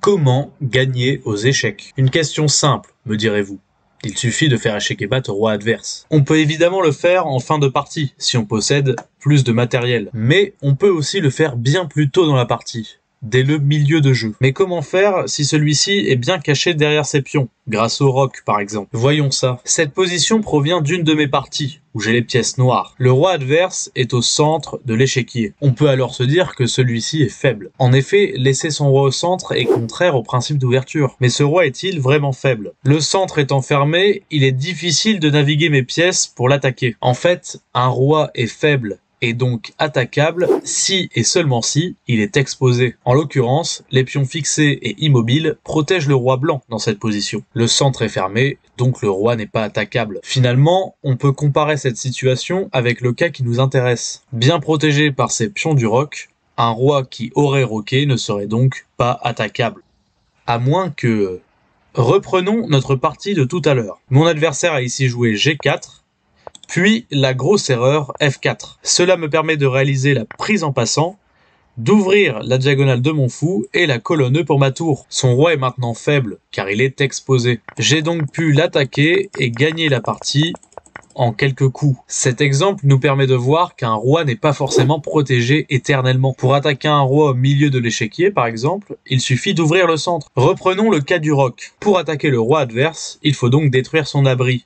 Comment gagner aux échecs? Une question simple, me direz-vous. Il suffit de faire échec et mat au roi adverse. On peut évidemment le faire en fin de partie, si on possède plus de matériel. Mais on peut aussi le faire bien plus tôt dans la partie, dès le milieu de jeu. Mais comment faire si celui-ci est bien caché derrière ses pions, grâce au roc par exemple? Voyons ça. Cette position provient d'une de mes parties, où j'ai les pièces noires. Le roi adverse est au centre de l'échiquier. On peut alors se dire que celui-ci est faible. En effet, laisser son roi au centre est contraire au principe d'ouverture. Mais ce roi est-il vraiment faible? Le centre étant fermé, il est difficile de naviguer mes pièces pour l'attaquer. En fait, un roi est faible et donc attaquable si et seulement si il est exposé. En l'occurrence, les pions fixés et immobiles protègent le roi blanc dans cette position. Le centre est fermé, donc le roi n'est pas attaquable. Finalement, on peut comparer cette situation avec le cas qui nous intéresse. Bien protégé par ses pions du roc, un roi qui aurait roqué ne serait donc pas attaquable. À moins que... Reprenons notre partie de tout à l'heure. Mon adversaire a ici joué G4, puis la grosse erreur F4. Cela me permet de réaliser la prise en passant, d'ouvrir la diagonale de mon fou et la colonne E pour ma tour. Son roi est maintenant faible, car il est exposé. J'ai donc pu l'attaquer et gagner la partie en quelques coups. Cet exemple nous permet de voir qu'un roi n'est pas forcément protégé éternellement. Pour attaquer un roi au milieu de l'échiquier, par exemple, il suffit d'ouvrir le centre. Reprenons le cas du roc. Pour attaquer le roi adverse, il faut donc détruire son abri,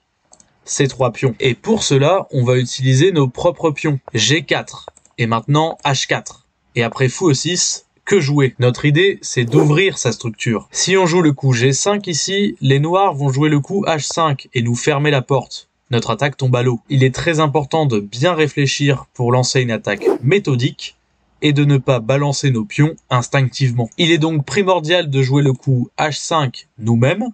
ces 3 pions. Et pour cela, on va utiliser nos propres pions. G4 et maintenant H4. Et après fou E6, que jouer? Notre idée, c'est d'ouvrir sa structure. Si on joue le coup G5 ici, les noirs vont jouer le coup H5 et nous fermer la porte. Notre attaque tombe à l'eau. Il est très important de bien réfléchir pour lancer une attaque méthodique et de ne pas balancer nos pions instinctivement. Il est donc primordial de jouer le coup H5 nous-mêmes,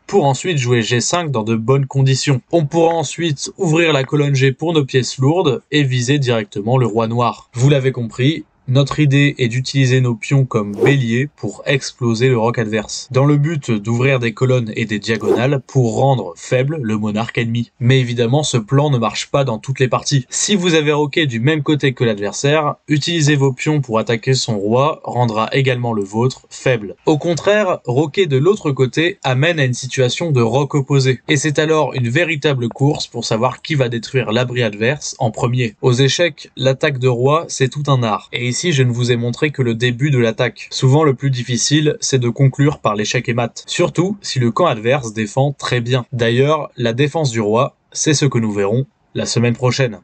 pour ensuite jouer G5 dans de bonnes conditions. On pourra ensuite ouvrir la colonne G pour nos pièces lourdes et viser directement le roi noir. Vous l'avez compris, notre idée est d'utiliser nos pions comme bélier pour exploser le roc adverse, dans le but d'ouvrir des colonnes et des diagonales pour rendre faible le monarque ennemi. Mais évidemment, ce plan ne marche pas dans toutes les parties. Si vous avez roqué du même côté que l'adversaire, utiliser vos pions pour attaquer son roi rendra également le vôtre faible. Au contraire, roquer de l'autre côté amène à une situation de roc opposé, et c'est alors une véritable course pour savoir qui va détruire l'abri adverse en premier. Aux échecs, l'attaque de roi, c'est tout un art, et ici je ne vous ai montré que le début de l'attaque. Souvent le plus difficile, c'est de conclure par l'échec et mat, surtout si le camp adverse défend très bien. D'ailleurs, la défense du roi, c'est ce que nous verrons la semaine prochaine.